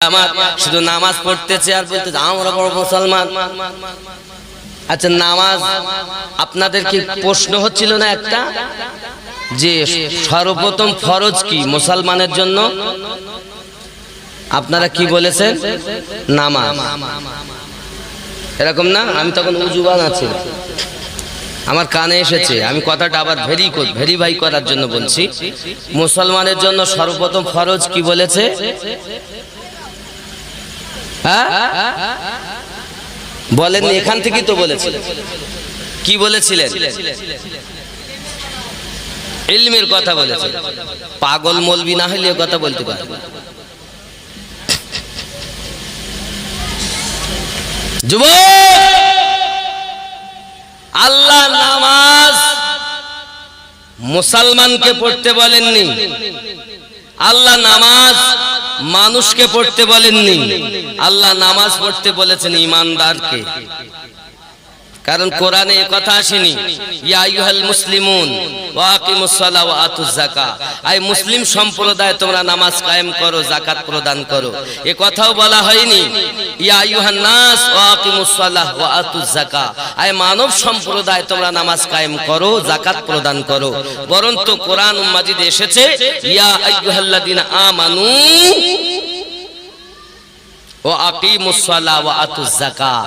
আমার শুধু নামাজ পড়তেছে আর বলতেছে আমরা বড় মুসলমান। আচ্ছা নামাজ আপনাদের কি প্রশ্ন হচ্ছিল না একটা যে সর্বপ্রথম ফরজ কি মুসলমানের জন্য? আপনারা কি বলেছেন? নামাজ। এরকম না? আমি তখন উজুবান আছি, আমার কানে এসেছে, আমি কথাটা আবার ভেরিফাই করার জন্য বলছি। মুসলমানের জন্য সর্বপ্রথম ফরজ কি বলেছে? হ্যাঁ বলেননি, এখান থেকেই তো বলেছিলেন। কি বলেছিলেন? ইলমের কথা বলেছেন। পাগল মৌলবি না হলে কথা বলতে পারে। যুবক, আল্লাহ নামাজ মুসলমানকে পড়তে বলেননি, আল্লাহ নামাজ মানুষকে পড়তে বলেননি, আল্লাহ নামাজ পড়তে বলেছেন ঈমানদারকে। কারণ কোরআনে এই কথা আসেনি ইয়া আইয়ুহাল মুসলিমুন ওয়া আকিমুস সালাহ ওয়া আতুজ যাকাত, এই মুসলিম সম্প্রদায় তোমরা নামাজ কায়েম করো, যাকাত প্রদান করো। এই কথাও বলা হয়নি ইয়া আইয়ুহান নাস ওয়া আকিমুস সালাহ ওয়া আতুজ যাকাত, এই মানব সম্প্রদায় তোমরা নামাজ কায়েম করো, যাকাত প্রদান করো। বরং তো কোরআন মাজিদে এসেছে ইয়া আইয়ুহাল্লাযিনা আমানু ও আকিমুস সালাহ ওয়া আতুজ যাকাত,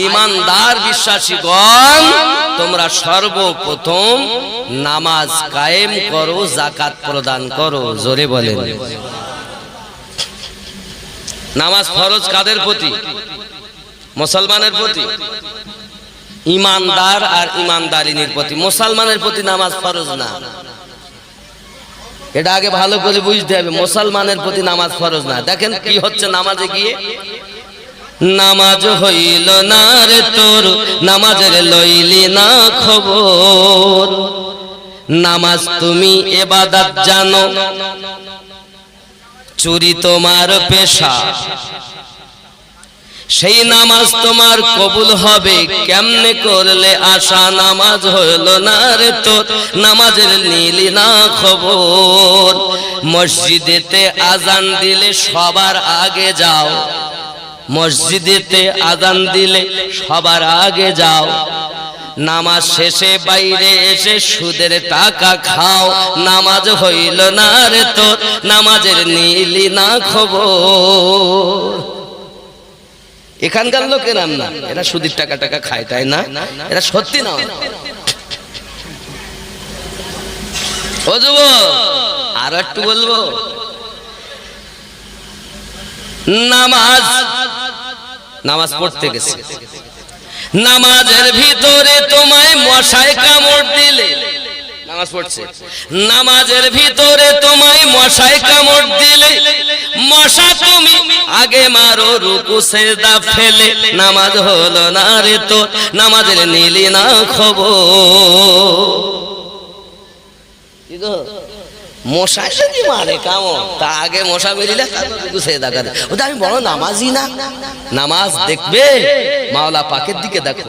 ঈমানদার বিশ্বাসীগণ তোমরা সর্বপ্রথম নামাজ কায়েম করো, যাকাত প্রদান করো। জোরে বলেন। নামাজ ফরজ কাদের প্রতি? মুসলমানের প্রতি। ঈমানদার আর ঈমানদারিনীর প্রতি। মুসলমানের প্রতি নামাজ ফরজ না, এটা আগে ভালো করে বুঝতে হবে। মুসলমানের প্রতি নামাজ ফরজ না। দেখেন কি হচ্ছে নামাজে গিয়ে, নামাজ হইল না রে তোর, নামাজের লইলি না খবর, নামাজ তুমি ইবাদত জানো, চুরি তোমার পেশা, সেই নামাজ তোমার কবুল হবে কেমনে করলে আশা, নামাজ হইল না রে তোর, নামাজের নিলি না খবর, মসজিদেতে আজান দিলে সবার আগে যাও, মসজিদেতে আজান দিলে সবার আগে যাও, নামাজ শেষে বাইরে এসে সুদের টাকা খাও, নামাজ হইল না রে তোর, নামাজের নিলি না খবর। এখানকার লোকের নাম না, এরা সুদের টাকা টাকা খায়, তাই না? এরা সত্যি না। ও যুবক, আরো একটু বলবো, নামাজ পড়তে গেছে, নামাজের ভিতরে তোমায় মশায় কামড় দিলে, নামাজ পড়ছে, নামাজের ভিতরে তোমায় মশায় কামড় দিলে, মশা তুমি আগে মারো রুকু সিজদা ফেলে, নামাজ হলো না রে তো, নামাজের নিলি না খবর। মশা যদি মারে কামড়, তা আগে মশা বেরিলে রুকু সিজদা করে। ওটা আমি বড় নামাজি না? নামাজ দেখবে মাওলা পাকের দিকে দেখো।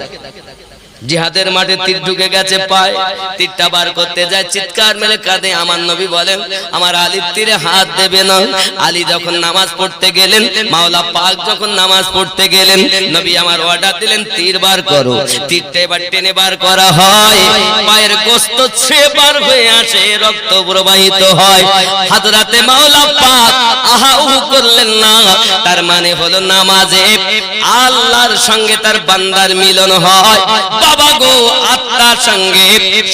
জিহাদের মাঠে তীর ঢুকে গেছে পায়, তীরটা বার করতে যায়, চিৎকার মেরে কাঁদে। আমার নবী বলেন আমার আলীর তীরে হাত দেবে না। আলী যখন নামাজ পড়তে গেলেন, মাওলা পাক যখন নামাজ পড়তে গেলেন, নবী আমার অর্ডার দিলেন তীর বার করো। তীরটা এবার টেনে বার করা হয়, পায়ের গোশত ছিঁড়ে বার হয়ে আসে, রক্ত প্রবাহিত হয়। হযরতে মাওলা পাক আহা উহু করলেন না। তার মানে হলো নামাজে আল্লাহর সঙ্গে তার বান্দার মিলন হয়। বাবা গো, আত্মার সঙ্গে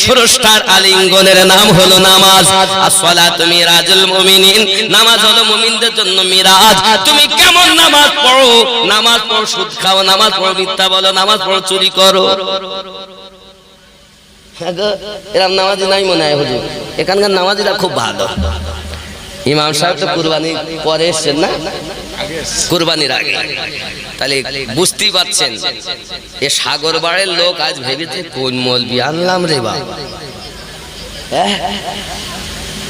স্রষ্টার আলিঙ্গনের নাম হলো নামাজ। আসসালাতু মিরাজুল মুমিনিন, নামাজ হলো মুমিনদের জন্য মিরাজ। তুমি কেমন নামাজ পড়ো? নামাজ পড়ো সুদ খাও, নামাজ পড়ো মিথ্যা বলো, নামাজ পড়ো চুরি করো। এরকম নামাজি নাই মনে হয় হুজুর? এখানকার নামাজিরা খুব ভালো। ইমাম সাহেব তো কুরবানি পরে এসছেন না, কুরবানির আগে, তাহলে বুঝতেই পারছেন এ সাগর বাড়ের লোক আজ ভেবেছে কোন মৌলবি আনলাম রে বাবা।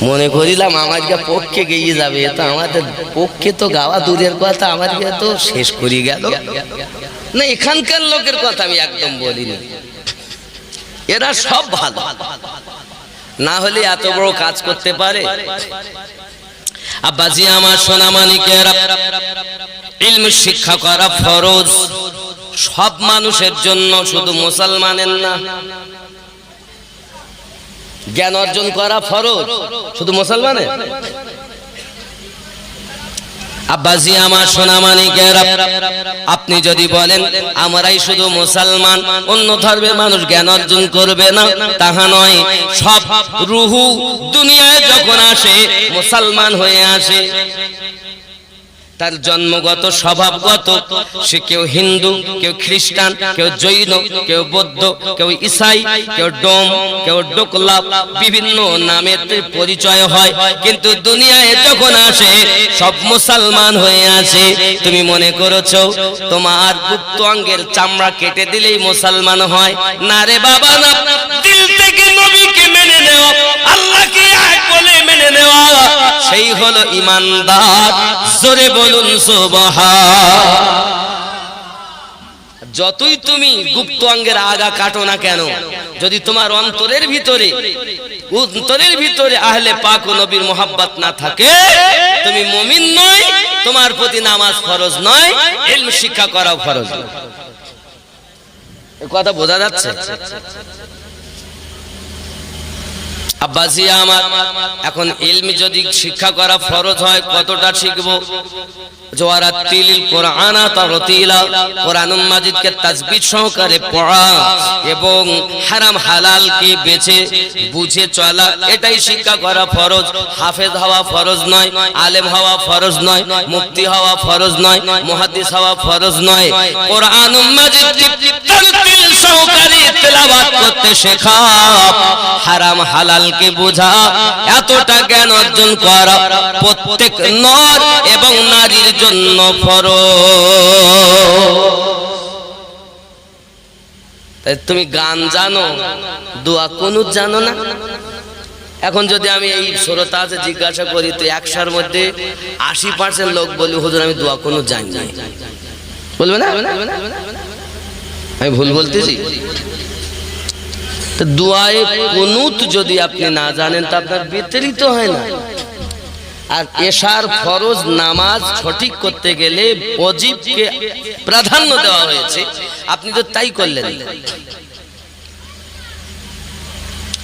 মনে করিলাম আমাদের পক্ষে গিয়ে যাবে, তো আমাদের পক্ষে তো গাওয়া দূরের কথা, আমাদের তো শেষ করি গেল না। এখানকার লোকের কথা আমি একদম বলিনি, এরা সব ভালো, না হলে এত বড় কাজ করতে পারে। আব্বাজি আমার সোনা মানিকেরা, ইলম শিক্ষা করা ফরজ সব মানুষের জন্য, শুধু মুসলমানের না। জ্ঞান অর্জন করা ফরজ শুধু মুসলমানের। আব্বাজি আমার সোনা মানিকেরা, আপনি যদি বলেন আমরাই শুধু মুসলমান, অন্য ধর্মের মানুষ জ্ঞান অর্জন করবে না, তাহা নয়। সব রুহু দুনিয়ায় যখন আসে মুসলমান হয়ে আসে। তার জন্মগত স্বভাবগত সে কেউ হিন্দু, কেউ খ্রিস্টান, কেউ জৈন, কেউ বৌদ্ধ, কেউ ইসাই, কেউ ডোম, কেউ ডোকলা, বিভিন্ন নামের পরিচয় হয়, কিন্তু দুনিয়ায় যখন আসে সব মুসলমান হয়ে আসে। তুমি মনে করেছো তোমার গুপ্ত অঙ্গের চামড়া কেটে দিলেই মুসলমান হয়? না রে বাবা, না। দিল থেকে নবীকে মেনে নেওয়া, আল্লাহকে এক বলে মেনে নেওয়া, সেই হলো ঈমানদার। জোরে বলুন সুবহান। যতই তুমি গুপ্ত অঙ্গের আগা কাটো না কেন, যদি তোমার অন্তরের ভিতরে আহলে পাক ও নবীর মোহাব্বত না থাকে, তুমি মুমিন নয়, তোমার প্রতি নামাজ ফরজ নয়, ইলম শিক্ষা করা ফরজ। এই কথা বোঝা যাচ্ছে? আব্বাজি আমার, এখন ইলম যদি শিক্ষা করা ফরজ হয়, কতটা শিখবো? জওয়ারাতিল কোরআন তারতিলা, কোরআনুল মাজিদকে তাজবিদ সহকারে পড়া এবং হারাম হালালকে বেছে বুঝে চলা, এটাই শিক্ষা করা ফরজ। হাফেজ হওয়া ফরজ নয়, আলেম হওয়া ফরজ নয়, মুফতি হওয়া ফরজ নয়, মুহাদ্দিস হওয়া ফরজ নয়। কোরআনুল মাজিদ তারতিল সহকারে তেলাওয়াত করতে শেখা, হারাম হালালকে বোঝা, এতটা জ্ঞান অর্জন করা প্রত্যেক নর এবং নারীর জন্য ফরজ। তুমি গান জানো, দোয়া কুনুত জানো না? এখন যদি আমি এই শ্রোতা আছে জিজ্ঞাসা করি, তো 100-র মধ্যে 80% লোক বলি হুজুর আমি দোয়া কুনুত জানি না। বলবে না? আমি ভুল বলতেছি? দোয়ায়ে কুনুত যদি আপনি না জানেন তা আপনার বিতরিত হয় না। আর এশার ফরজ নামাজ সঠিক করতে গেলে ওয়াজিবকে প্রাধান্য দেওয়া হয়েছে, আপনি তো তাই করলেন।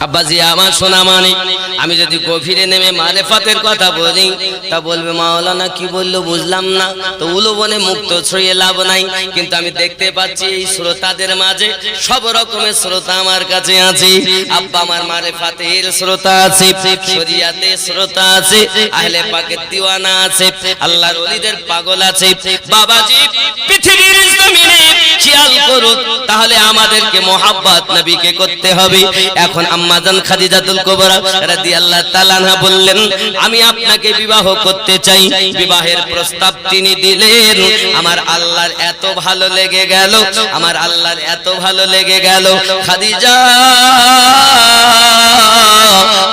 আব্বাজি আমার সোনা মানিক, আমি যদি গভীরে নেমে মারেফাতের কথা বলি, তা বলবে মাওলানা কি বললো বুঝলাম না, তো উলুবনে মুক্ত ছড়িয়ে লাভ নাই। কিন্তু আমি দেখতে পাচ্ছি এই শ্রোতাদের মাঝে সব রকমের শ্রোতা আমার কাছে আছে। আব্বা আমার মারেফাতের শ্রোতা আছে, শরিয়াতে শ্রোতা আছে, আহলে পাকের দিওয়ানা আছে, আল্লাহর ওলিদের পাগল আছে। বাবাজি পৃথিবীর জমিনে খেয়াল করুন, তাহলে আমাদেরকে মোহাব্বত নবীকে করতে হবে। এখন আম্মাজান খাদিজাতুল কুবরা রাদিয়াল্লাহু তাআলা আনহা বললেন, আমি আপনাকে বিবাহ করতে চাই। বিবাহের প্রস্তাব তিনি দিলেন। আমার আল্লাহর এত ভালো লেগে গেল, আমার আল্লাহর এত ভালো লেগে গেল, খাদিজা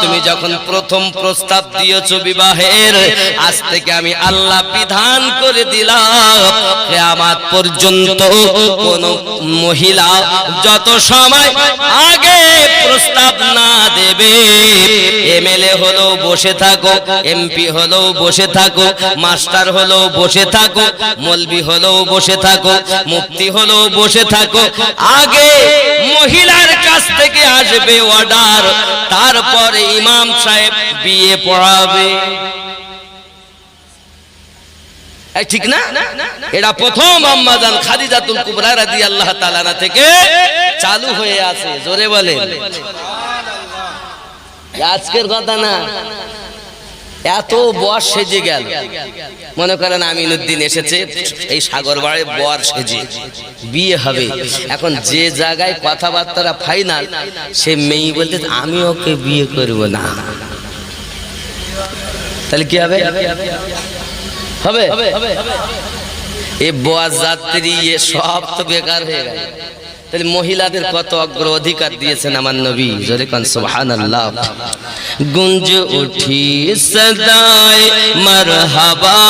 তুমি যখন প্রথম প্রস্তাব দিয়েছো বিবাহের, আজ থেকে আমি আল্লাহ বিধান করে দিলাম কিয়ামত পর্যন্ত কোন মহিলা যত সময় আগে প্রস্তাব না দেবে, এমএলএ হলো বসে থাকো, এমপি হলো বসে থাকো, মাস্টার হলো বসে থাকো, মৌলবি হলো বসে থাকো, মুফতি হলো বসে থাকো, আগে মহিলার কাছ থেকে আসবে অর্ডার, তারপরে ইমাম সাহেব বিয়ে পড়াবে। ঠিক না? এটা প্রথম আম্মাজান খাদিজাতুল কুবরা রাদিয়াল্লাহু তাআলা আনহা থেকে চালু হয়ে আছে। জোরে বলেন সুবহানাল্লাহ। আজকের কথা না, এত বর সেজে গেল। মনে করেন আমিনুদ্দিন এসেছে এই সাগর বাড়ি, বর সেজে বিয়ে হবে। এখন যে জায়গায় কথাবার্তা ফাইনাল, সে মেয়ে বলতে আমি ওকে বিয়ে করব না, তাহলে কি হবে? হবে এই বর যাত্রী এ সব তো বেকার হয়ে গেল। তাহলে মহিলাদের কত অগ্র অধিকার দিয়েছেন আমার নবী। জোরে কান সুবহানাল্লাহ। গুঞ্জ উঠি সদায়ে মারহাবা,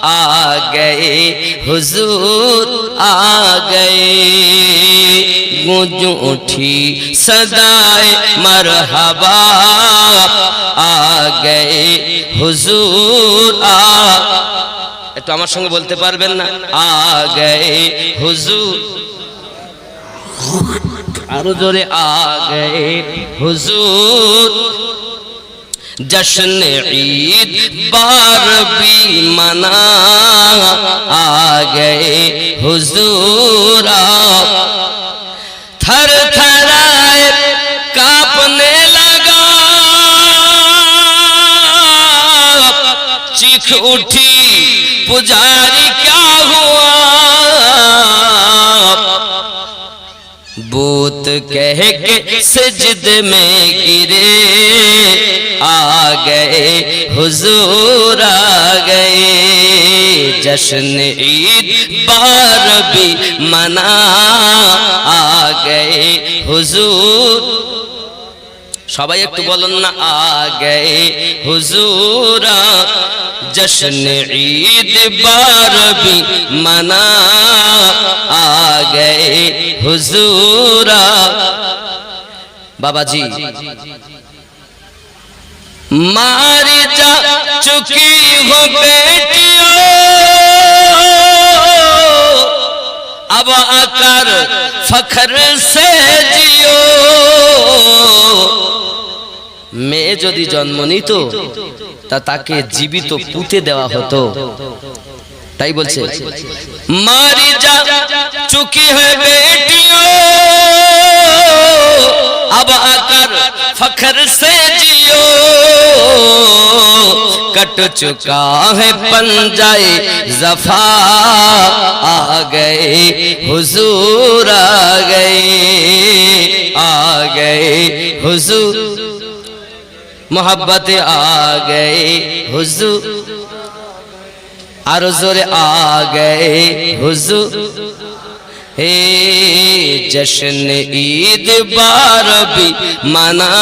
आ गए हुजूर आ गए, गूंज उठी सदाए मरहबा, आ गए हुजूर आ। একটু আমার সঙ্গে বলতে পারবেন না? আ গয়ে হুজুর, আরো জোরে আ গয়ে হুজুর, जश्न ईद बार भी मना, आ गए हुजूर। थर थराए कांपने लगा, चीख उठी पुजारी क्या हुआ, बूत कह के सजदे में गिरे, आ गए हुजूर आ गए, जश्न ईद बार भी मना, आ गए हुजूर। সবাই একটু বলুন না, आ गए हुजूर, जश्न ईद बार भी मना, आ गए हुजूर। बाबा जी मारी जा चुकी हो बेटियों, अब आकर फखर से जियो, মেয়ে যদি জন্ম নিত তা তাকে জীবিত পুঁতে দেওয়া হতো, তাই বলছে মারি যা চুকি है बेटियों, अब आकर फखर से जियो, कट चुका है पंजाए जफा, आ गए हुजूर आ गए, आ गए हुजूर, मोहब्बत आ गए हुजूर, आरो जोरे आ गए हुजूर, हे जश्न ईद बार भी मना,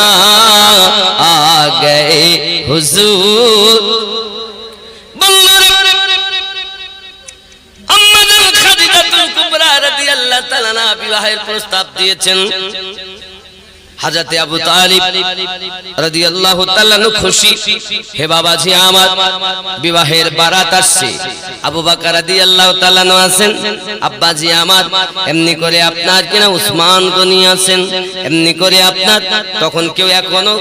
आ गए हुजूर। আম্মা খাদিজাতুল কুবরা রাদিয়াল্লাহু তাআলা আনহা বিবাহের প্রস্তাব দিয়েছেন। हजरत अबू तालिब রাদিয়াল্লাহু তাআলা খুশি, হে বাবাজি আমার বিবাহের বারাত আসছে, আবু বকর রাদিয়াল্লাহু তাআলা আছেন, আব্বাজি আমার এমনি করে আপনার কিনা উসমান গনি আছেন, এমনি করে আপনার তখন কেউ এখনো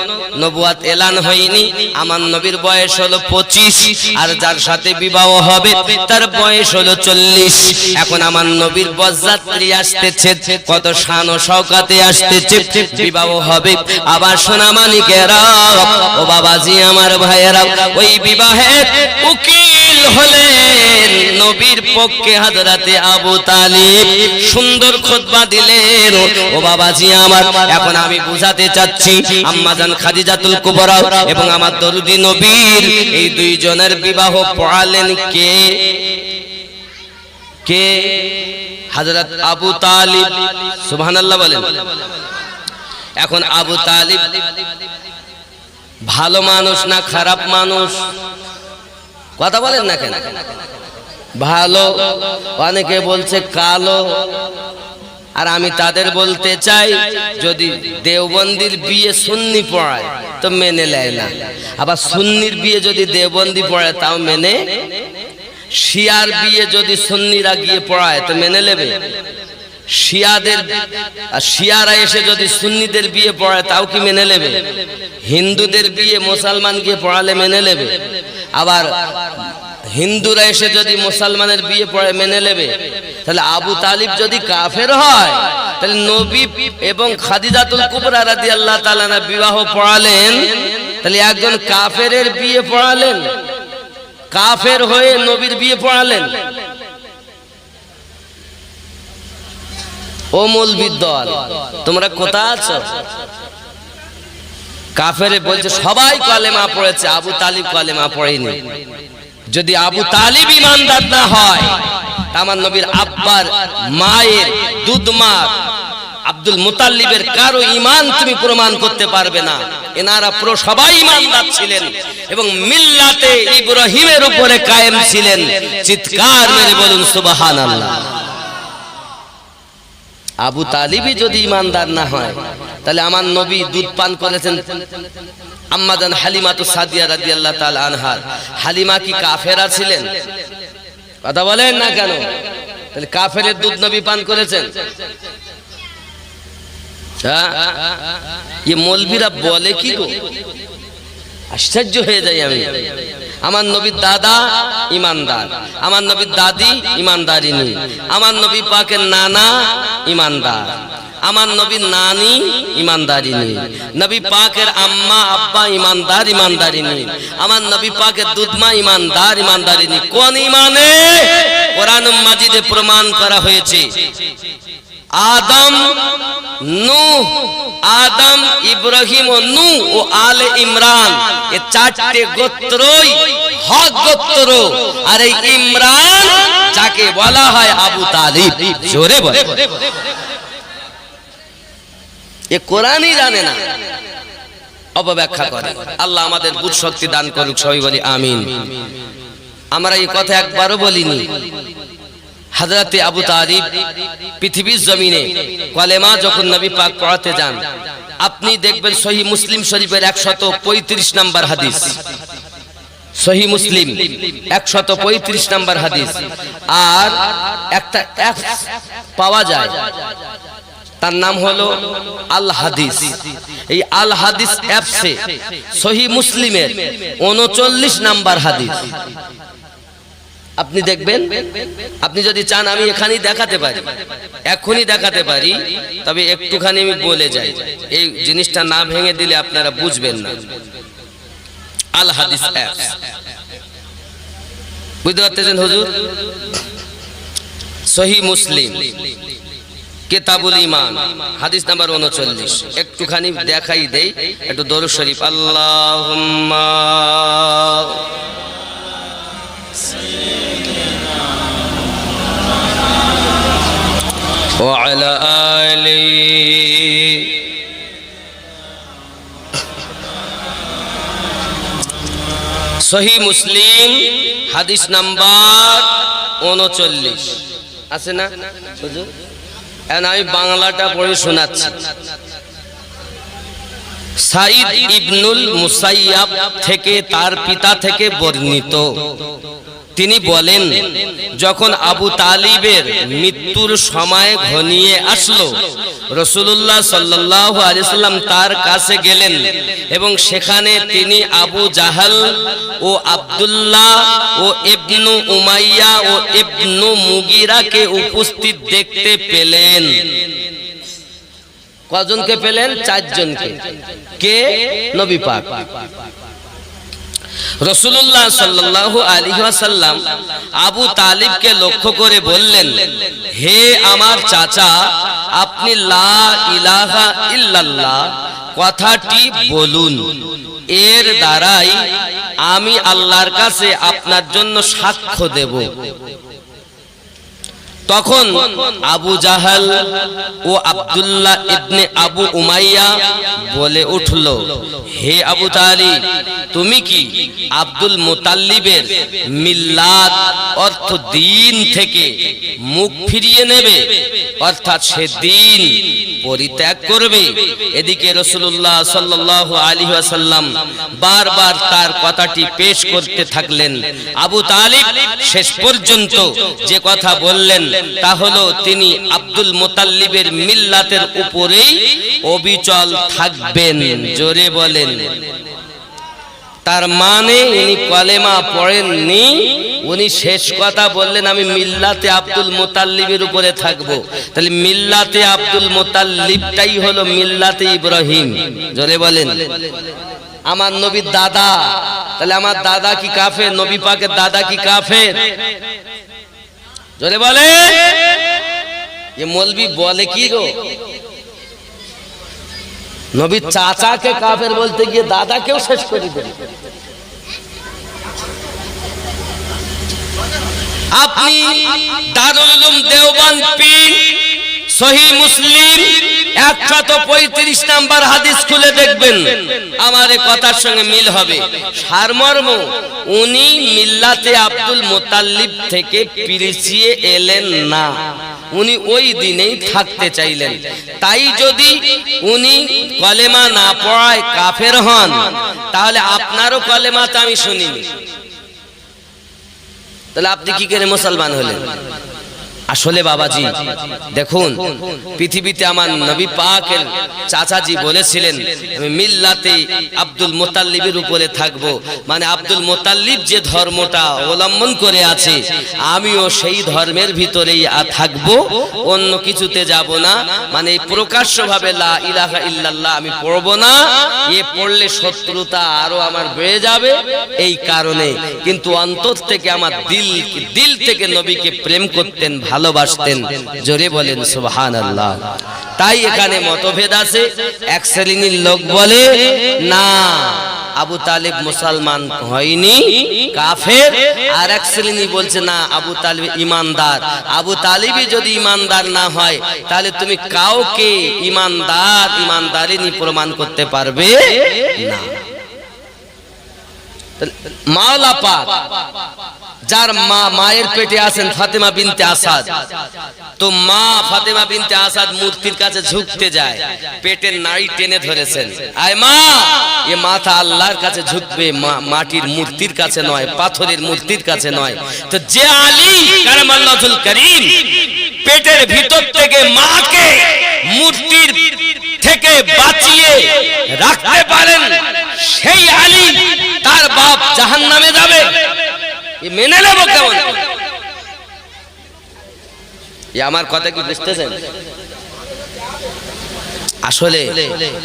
নবুয়াত এলান হয়নি, আমার নবীর বয়স হলো 25, আর যার সাথে বিবাহ হবে তার বয়স হলো 40। এখন আমার নবীর বরযাত্রী আসতেছে, কত শান ও শওকতে আসতেছে, বিবাহ হবে। আবার সোনা মানিকেরা, ও বাবাজি আমার ভাইয়েরা, ওই বিবাহের উকিল হলেন নবীর পক্ষে হযরতে আবু তালিব, সুন্দর খুতবা দিলেন। ও বাবাজি আমার, এখন আমি বুঝাতে চাচ্ছি আম্মাজান খাদিজাতুল কুবরা এবং আমার দরুদি নবীর এই দুইজনের বিবাহ পড়ালেন কে? কে? হযরত আবু তালিব। সুবহানাল্লাহ বলেন। এখন আবু তালিব ভালো মানুষ না খারাপ মানুষ? কথা বলেন না কেন? ভালো, অনেকে বলছে কালো, আর আমি তাদের বলতে চাই যদি দেওবন্দির বিয়ে সুন্নি পড়ায় তো মেনে নেয় না, আবার সুন্নির বিয়ে যদি দেওবন্দি পড়ায় তাও মেনে, শিয়ার বিয়ে যদি সুন্নিরা গিয়ে পড়ায় তো মেনে নেবে, শিয়াদের শিয়ারা এসে যদি সুন্নিদের বিয়ে পড়ায় তাও কি মেনে নেবে? হিন্দুদের বিয়ে মুসলমান গিয়ে পড়ালে মেনে নেবে, আবার হিন্দুরা এসে যদি মুসলমানের বিয়ে পড়ায় মেনে নেবে। তাহলে আবু তালিব যদি কাফের হয় তাহলে নবী এবং খাদিজাতুল কুবরা রাদিয়াল্লাহু তাআলা বিবাহ পড়ালেন, তাহলে একজন কাফেরের বিয়ে পড়ালেন, কাফের হয়ে নবীর বিয়ে পড়ালেন। ও মৌলবীর দল, তোমরা কোথায় আছো? কাফেরে বলছে সবাই কালেমা পড়েছে, আবু তালিব কালেমা পড়েনি। যদি আবু তালিব ঈমানদার না হয়, আমার নবীর আব্বার মায়ের দুধ মা আব্দুল মুতাল্লিবের কারো ঈমান তুমি প্রমাণ করতে পারবে না। এনারা পুরো সবাই ঈমানদার ছিলেন এবং মিল্লাতে ইব্রাহিমের উপরে কায়েম ছিলেন। চিৎকার মেরে বলুন সুবহানাল্লাহ। আবু তালিবই যদি ঈমানদার না হয়, তাহলে আমার নবী দুধ পান করেছেন আম্মা জান হালিমাতু সাদিয়া রাদিয়াল্লাহু তাআলা আনহা। হালিমা কি কাফেরা ছিলেন? কথা বলেন না কেন? তাহলে কাফেরের দুধ নবী পান করেছেন? ये मौलवीरा बोले की गो, आश्चर्य হয়ে যাই আমি। আমার নবীর দাদা ঈমানদার, আমার নবীর দাদি ঈমানদারিনী, আমার নবী পাকের নানা ঈমানদার, আমার নবীর নানি ঈমানদারিনী, নবী পাকের আম্মা আব্বা ঈমানদার ঈমানদারিনী, আমার নবী পাকের দুধমা ঈমানদার ঈমানদারিনী। কোন ঈমানে? কোরআন মাজিদে প্রমাণ করা হয়েছে आदम नूह, आदम इब्राहिम और नूह ও আলে ইমরান, এই চারটি গোত্রই হক গোত্র। আর এই ইমরান যাকে বলা হয় আবু তালিব, জোরে বলে। এ কোরআনই জানে না, অপব্যাখ্যা করে। আল্লাহ আমাদের বুঝ শক্তি দান করুক, সবাই বলি আমিন। আমরা এই কথা একবারও বলিনি। হযরতে আবু তালিব পৃথিবীর জমিনে কলেমা যখন নবী পাক পড়াতে যান, আপনি দেখবেন সহিহ মুসলিম শরীফের 135 নম্বর হাদিস, সহিহ মুসলিম 135 নম্বর হাদিস। আর একটা অ্যাপ পাওয়া যায়, তার নাম হলো আল হাদিস। এই আল হাদিস অ্যাপসে সহিহ মুসলিমের 39 নম্বর হাদিস আপনি দেখবেন। আপনি যদি চান আমি এখানেই দেখাতে পারি, এখনই দেখাতে পারি, তবে একটুখানি আমি বলে যাই, এই জিনিসটা না ভেঙে দিলে আপনারা বুঝবেন না। আল হাদিস অ্যাপস বুঝতে পারতেছেন হুজুর? সহিহ মুসলিম কিতাবুল ঈমান হাদিস নাম্বার 39। একটুখানি দেখাই দেই, একটু দরুদ শরীফ। আল্লাহুম্মা وعلى آله সহিহ মুসলিম হাদিস নাম্বার 39 আছে না হুজুর? এখন আমি বাংলাটা পড়ে শোনাচ্ছি। সাঈদ ইবনুল মুসাইয়াব থেকে, তার পিতা থেকে বর্ণিত, তিনি বলেন, যখন আবু তালিবের মৃত্যুর সময় ঘনিয়ে আসলো, রাসূলুল্লাহ সাল্লাল্লাহু আলাইহি সাল্লাম তার কাছে গেলেন এবং সেখানে তিনি আবু জাহাল ও আব্দুল্লাহ ও ইবনু উমাইয়া ও ইবনু মুগিরাকে উপস্থিত দেখতে পেলেন। কজনকে পেলেন? 4 জনকে। কে? নবী পাক। রাসূলুল্লাহ সাল্লাল্লাহু আলাইহি ওয়াসাল্লাম আবু তালিবকে লক্ষ্য করে বললেন, হে আমার চাচা, আপনি লা ইলাহা ইল্লাল্লাহ কথাটি বলুন, এর দ্বারাই আমি আল্লাহর কাছে আপনার জন্য সাক্ষ্য দেব। তখন আবু জাহাল ও আব্দুল্লাহ ইবনে আবু উমাইয়া বলে উঠল, হে আবু তালিব, তুমি কি আব্দুল মুতাল্লিবের মিল্লাত অর্থ দিন থেকে মুখ ফিরিয়ে নেবে, অর্থাৎ সে দিন পরিত্যাগ করবে? এদিকে রাসূলুল্লাহ সাল্লাল্লাহু আলাইহি ওয়াসাল্লাম বারবার তার কথাটি পেশ করতে থাকলেন। আবু তালিব শেষ পর্যন্ত যে কথা বললেন তা হলো তিনি আব্দুল মুতাল্লিবের মিল্লাতের উপরেই অবিচল থাকবেন। জোরে বলেন। তার মানে ইনি কলেমা পড়েননি, উনি শেষ কথা বললেন আমি মিল্লাতে আব্দুল মুতাল্লিবের উপরে থাকবো। তাহলে মিল্লাতে আব্দুল মুতাল্লিবটাই হলো মিল্লাতে ইব্রাহিম। জোরে বলেন। আমার নবীর দাদা, তাহলে আমার দাদা কি কাফের? নবী পাকের দাদা কি কাফের? জোরে বলে। ये मौलवी बोले की गो, নবী চাচাকে কাফের বলতে গিয়ে দাদাকেও শেষ করে দেন। আপনি দারুল উলুম দেওবন্দ পীর সহিহ মুসলিম 135 নাম্বার হাদিস খুলে দেখবেন, আমার এই কথার সঙ্গে মিল হবে। সারমর্ম, উনি মিল্লাতে আব্দুল মুত্তালিব থেকে পিছিয়ে এলেন না, উনি ওই দিনেই থাকতে চাইলেন। তাই যদি উনি কলেমা না পড়ায় কাফের হন, তাহলে আপনারও কলেমা তো আমি শুনিনি, তাহলে আপনি কি করে মুসলমান হলেন? আসলে বাবাজি দেখুন, পৃথিবীতে আমার নবী পাকের চাচাজি বলেছিলেন আমি মিল্লাতে আব্দুল মুত্তালিবের উপরে থাকবো, মানে আব্দুল মুত্তালিব যে ধর্মটা অবলম্বন করে আছে আমিও সেই ধর্মের ভিতরেই থাকবো, অন্য কিছুতে যাব না। মানে প্রকাশ্যভাবে লা ইলাহা ইল্লাল্লাহ আমি পড়বো না, এ পড়লে শত্রুতা আরো আমার বেড়ে যাবে এই কারণে। কিন্তু অন্তর থেকে আমার দিল থেকে নবীকে প্রেম করতেন, ভালোবাসতেন। জোরে বলেন সুবহানাল্লাহ। তাই এখানে মতভেদ আছে। এক শ্রেণীর লোক বলে না, আবু তালিব মুসলমান হয়নি, কাফের। আর এক শ্রেণী বলছে না, আবু তালিব ইমানদার। আবু তালিবই যদি ইমানদার না হয়, তাহলে তুমি কাউকে ইমানদারিনী প্রমাণ করতে পারবে না। মাওলা পাক যার মায়ের পেটে আছেন ফাতেমা বিনতে আসাদ, তো মা ফাতেমা বিনতে আসাদ মূর্তির কাছে ঝুঁকতে যায়, পেটের নাড়ি টেনে ধরেছেন, আয় মা, এ মাথা আল্লাহর কাছে ঝুঁকবে, মাটির মূর্তির কাছে নয়, পাথরের মূর্তির কাছে নয়। তো যে আলী কারামাল্লাহুল কারীম পেটের ভিতর থেকে মাকে মূর্তির থেকে বাঁচিয়ে রাখতে পারেন, সেই আলী তার বাপ জাহান্নামে যাবে, মেনে নেব কেমন? আমার কথা কি বুঝতেছেন? আসলে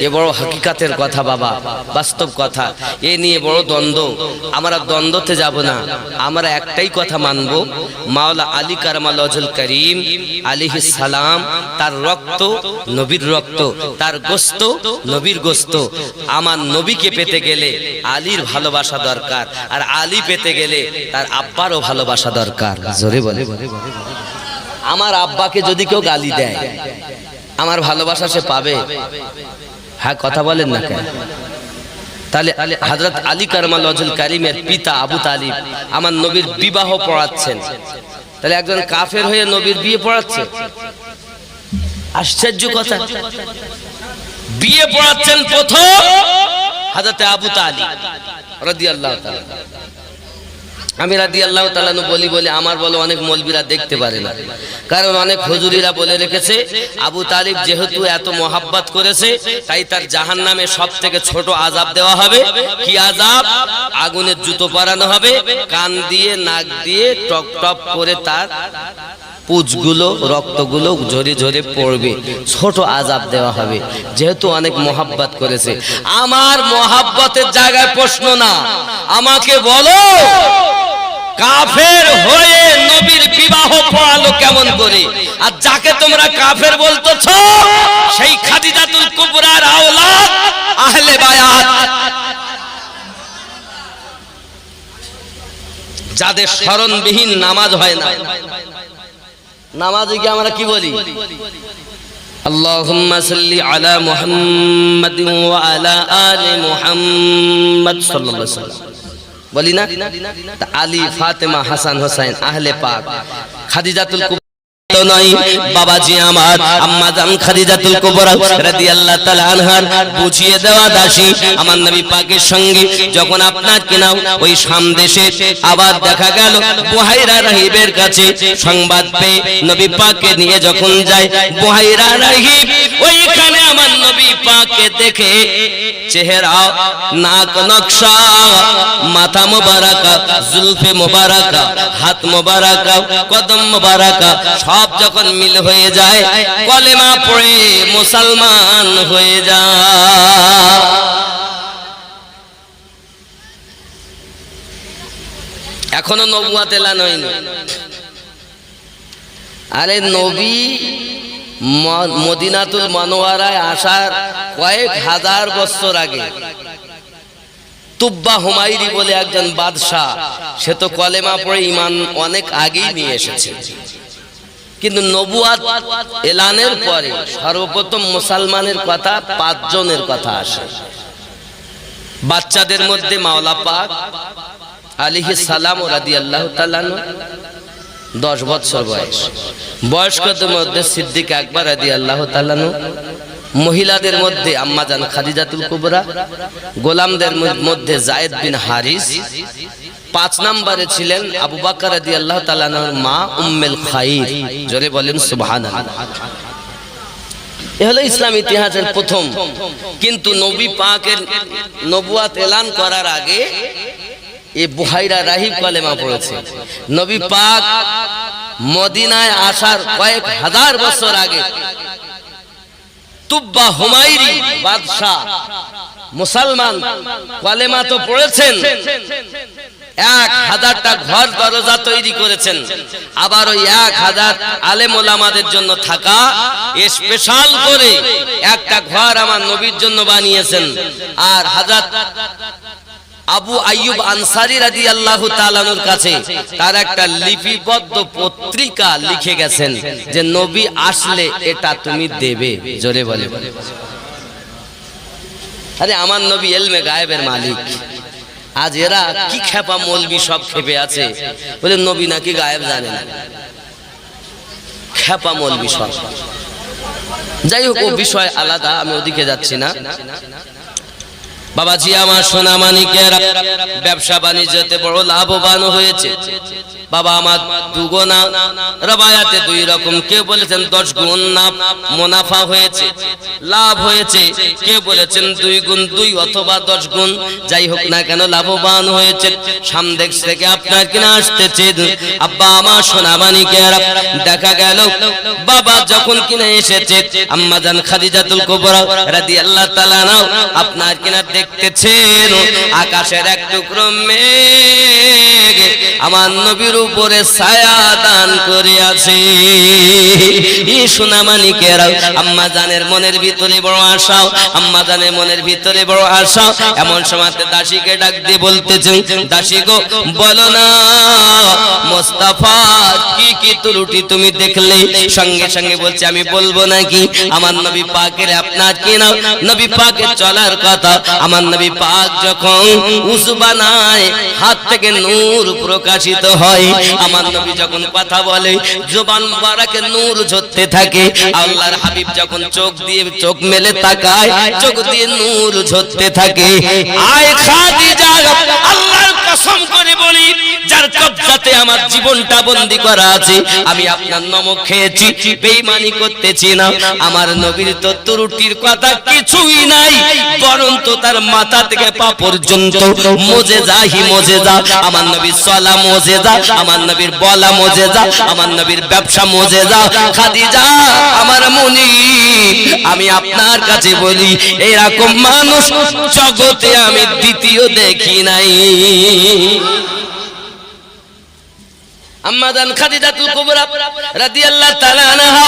এ বড় হাকিকাতের কথা বাবা, বাস্তব কথা। এ নিয়ে বড় দ্বন্দ্ব, আমরা দ্বন্দ্বতে যাব না, আমরা একটাই কথা মানব, মাওলা আলী কারামাল্লাহুল কারীম আলাইহিস সালাম, তার রক্ত নবীর রক্ত, তার গোশত নবীর গোশত। আমার নবীকে পেতে গেলে আলীর ভালোবাসা দরকার, আর আলী পেতে গেলে তার আব্বারও ভালোবাসা দরকার। জোরে বলে, আমার আব্বাকে যদি কেউ গালি দেয়, আমার ভালোবাসা সে পাবে? হ্যাঁ, কথা বলেন না কেন? তাহলে হযরত আলী কারামাল্লাহুল কারীমের পিতা আবু তালিব আমার নবীর বিবাহ পড়াচ্ছেন, তাহলে একজন কাফের হয়ে নবীর বিয়ে পড়াচ্ছে? আশ্চর্য কথা। বিয়ে পড়াচ্ছেন প্রথম হযরত আবু তালিব রাদিয়াল্লাহু তাআলা। আমি রাদিয়াল্লাহু তাআলা বলি আমার বলে অনেক মৌলবীরা দেখতে পারে না, কারণ অনেক হুজুরিরা বলে রেখেছে আবু তালিব যেহেতু এত মহাব্বত করেছে, তাই তার জাহান্নামে সব থেকে ছোট আযাব দেওয়া হবে। কি আযাব? আগুনের জুতো পরানো হবে, কান দিয়ে নাক দিয়ে টপ টপ করে তার পুঁজগুলো রক্তগুলো ঝরে ঝরে পড়বে, ছোট আযাব দেওয়া হবে, যেহেতু অনেক মহাব্বত করেছে। আমার মহাব্বতের জায়গায় প্রশ্ন না, আমাকে বলো কাফের হয়ে নবীর বিবাহ পড়ালো কেমন করে? আর যাকে তোমরা কাফের বলতেছো সেই খাদিজাতুল কুবরার আওলাদ আহলে বায়াত, যাদের স্মরণবিহীন নামাজ হয় না। নামাজে কি আমরা কি বলি? আল্লাহুম্মা সাল্লি আলা মুহাম্মাদিন ওয়া আলা আলি মুহাম্মাদ সাল্লাল্লাহু আলাইহি ওয়াসাল্লাম বলি না? আলী, ফাতেমা, হাসান, হোসেন আহলে পাক। খাদিজাতুল কুবরা নয় বাবাজি, আমার আম্মা জান খাদিজাতুল কুবরা রাদিয়াল্লাহু তাআলা আনহার বুঝিয়ে দেওয়া দাসী আমার নবী পাকের সঙ্গে যখন আপনার কিনাও ওই শাম দেশে আবার দেখা গেল, বুহাইরা রাহিবের কাছে সংবাদ পেয়ে নবী পাককে নিয়ে যখন যায়, বুহাইরা রাহিব ওইখানে আমার নবী পাককে দেখে চেহারা, নাক নকশা, মাথা মোবারকা, জুলফে মোবারকা, হাত মোবারকা, কদম মোবারকা সব যখন মিল হয়ে যায়, কলেমা পড়ে মুসলমান হয়ে যায়। এখনো নবুয়াত এলান হয়নি। আরে নবী মদিনাতুল মুনাওয়ারায় আসার কয়েক হাজার বছর আগে তুব্বা হুমায়রি বলে একজন বাদশাহ, সে তো কলেমা পড়ে ঈমান অনেক আগেই নিয়ে এসেছে। কিন্তু নবুয়াত এলানের পরে সর্বপ্রথম মুসলমানের কথা 5 জনের কথা আসে। বাচ্চাদের মধ্যে মাওলা পাক আলাইহিস সালাম রাদিয়াল্লাহু তাআলা 10 বছর বয়স, বয়স্কদের মধ্যে সিদ্দিক আকবর রাদিয়াল্লাহু তাআলা, মহিলাদের মধ্যে আম্মা জান খাদিজাতুল কুবরা, গোলামদের মধ্যে যায়েদ বিন হারিস, 5 নম্বরে ছিলেন আবু বকর রাদিয়াল্লাহু তাআলা এর মা উম্মুল খাইর। জোরে বলেন সুবহানাল্লাহ। এ হলো ইসলাম ইতিহাসের প্রথম। কিন্তু নবী পাকের নবুয়াত এলান করার আগে এই বুহাইরা রাহিব কলেমা পড়েছে। নবী পাক মদিনায় আসার কয়েক হাজার বছর আগে তুব্বা হুমায়রি বাদশা মুসলমান কলেমা তো পড়েছেন, 1000টা ঘর দরজা তৈরি করেছেন, আবার ওই 1000 আলেম ওলামাদের জন্য থাকা স্পেশাল করে একটা ঘর আমার নবীর জন্য বানিয়েছেন। আর হযরত আবু আইয়ুব আনসারী রাদিয়াল্লাহু তাআলার কাছে তার একটা লিপিবদ্ধ পত্রিকা লিখে গেছেন যে নবী আসলে এটা তুমি দেবে। জোরে বলে, আরে আমার নবী ইলমে গায়েবের মালিক। আজ এরা কি খেপা মৌলবি সব খেপে আছে, বলে নবী নাকি গায়েব জানে না। খেপা মৌলবি সব। যাই হোক, ও বিষয় আলাদা, আমি ওদিকে যাচ্ছি না। বাবাজি আমার সোনা মানিকের ব্যবসা বাণিজ্যতে বড় লাভবান হয়েছে। বাবা আমার দুগুণা, রবায়াতে 2 রকম, কেউ বলেছেন 10 গুণ মুনাফা হয়েছে, লাভ হয়েছে, কেউ বলেছেন 2 গুণ 2 অথবা 10 গুণ, যাই হোক না কেন লাভবান হয়েছে। সামদেশ থেকে আপনার কিনা আসতেছে আব্বা আমার সোনা মানিকের, দেখা গেল বাবা যখন কিনা এসেছে আম্মা জান খাদিজাতুল কুবরা রাদিয়াল্লাহু তাআলা আপনার কিনা দেখতেছেন আকাশের এক টুকরো মেঘ আমার নবীর উপরে ছায়া দান করে আছে। এই সোনা মানিকেরা, আম্মা জানের মনের ভিতরে বড় আশা, আম্মা জানের মনের ভিতরে বড় আশা। এমন সময়তে দাসীকে ডাক দিয়ে বলতেছেন, দাসী গো বলো না মুস্তাফা কি কি ত্রুটি তুমি দেখলে? সঙ্গে সঙ্গে বলছে আমি বলবো নাকি, আমার নবী পাকের আপনার কি না নবী পাকের চলার কথা। আমার নবী পাক যখন উযু বানায় হাত থেকে নূর প্রকাশিত হয়, আমার নবী যখন কথা বলে জবান মুবারকে নূর ঝরতে থাকে। আল্লাহর হাবিব যখন চোখ মেলে তাকায় চোখ দিয়ে নূর ঝরতে থাকে। আয় খাদিজা, আল্লাহর কসম করে বলি যার কবজাতে আমার জীবনটা বন্দী করা আছে, আমি আপনার নমক খেয়েছি, বেঈমানি করতেছি না। আমার নবীর তো ত্রুটির কথা কিছুই নাই, বরং তো তার মাথা থেকে পা পর্যন্ত মুজিজাহি মুজিজা। আমার নবীর সলা মুজিজা, আমার নবীর বলা মুজিজা, আমার নবীর ব্যবসা মুজিজা। খাদিজা আমার মুনি, আমি আপনার কাছে বলি এরকম মানুষ জগতে আমি দ্বিতীয় দেখি নাই। আম্মা জান খাদিজাতুল কুবরা রাদিয়াল্লাহু তাআলা আনহা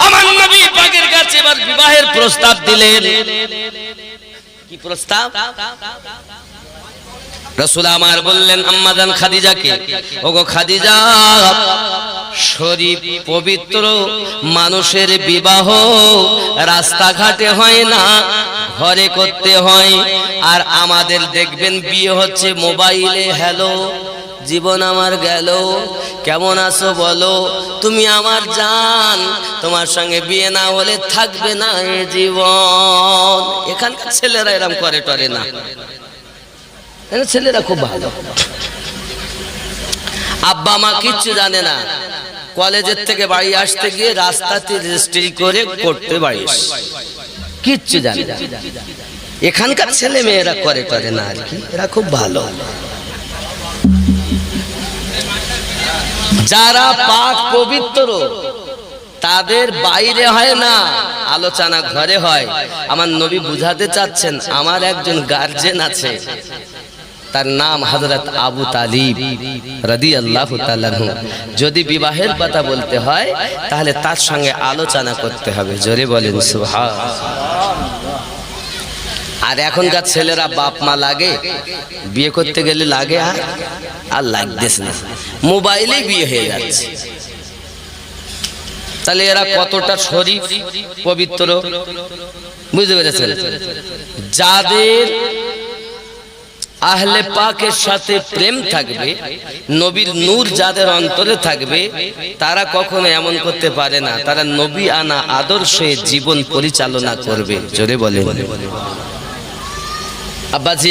আমার নবী পাকের কাছে এবার বিবাহের প্রস্তাব দিলেন। কি প্রস্তাব? রাসূল আমার বললেন আম্মা জান খাদিজাকে, ওগো খাদিজা, শরীফ পবিত্র মানুষের বিবাহ রাস্তাঘাটে হয় না, ঘরে করতে হয়। আর আমাদের দেখবেন বিয়ে হচ্ছে মোবাইলে, হ্যালো জীবন আমার গেল, কেমন আছো বলো, তুমি আমার জান, তোমার সঙ্গে বিয়ে না হলে থাকবে না এ জীবন। এখানকার ছেলেরা এরকম করে টরে না, ছেলেরা খুব ভালো। আব্বা মা কিচ্ছু জানে না, কলেজের থেকে বাড়ি আসতে গিয়ে রাস্তাতে রেজিস্ট্রি করে করতে বাড়ি কিচ্ছু জানে না। এখানকার ছেলে মেয়েরা করে টরে না আর কি, এরা খুব ভালো। যারা পাক পবিত্র তাদের বাইরে হয় না, আলোচনা ঘরে হয়। আমার নবী বুঝাতে চাচ্ছেন আমার একজন গার্জেন আছে, তার নাম হযরত আবু তালিব রাদিয়াল্লাহু তাআলা আনহু। যদি বিবাহের কথা বলতে হয় তাহলে তার সঙ্গে আলোচনা করতে হবে। জোরে বলেন সুবহানাল্লাহ। আর এখনকার ছেলেরা বাপ মা লাগে, বিয়ে করতে গেলে লাগে আর লাগতেছে না, মোবাইলে বিয়ে হয়ে যাচ্ছে। তাহলে এরা কতটা শরীফ পবিত্র বুঝতে পেরেছেন? যাদের আহলে পাকের সাথে প্রেম থাকবে, নবীর নূর যাদের অন্তরে থাকবে, তারা কখনো এমন করতে পারে না, তারা নবী আনা আদর্শে জীবন পরিচালনা করবে। জোরে বলেন আব্বাজি।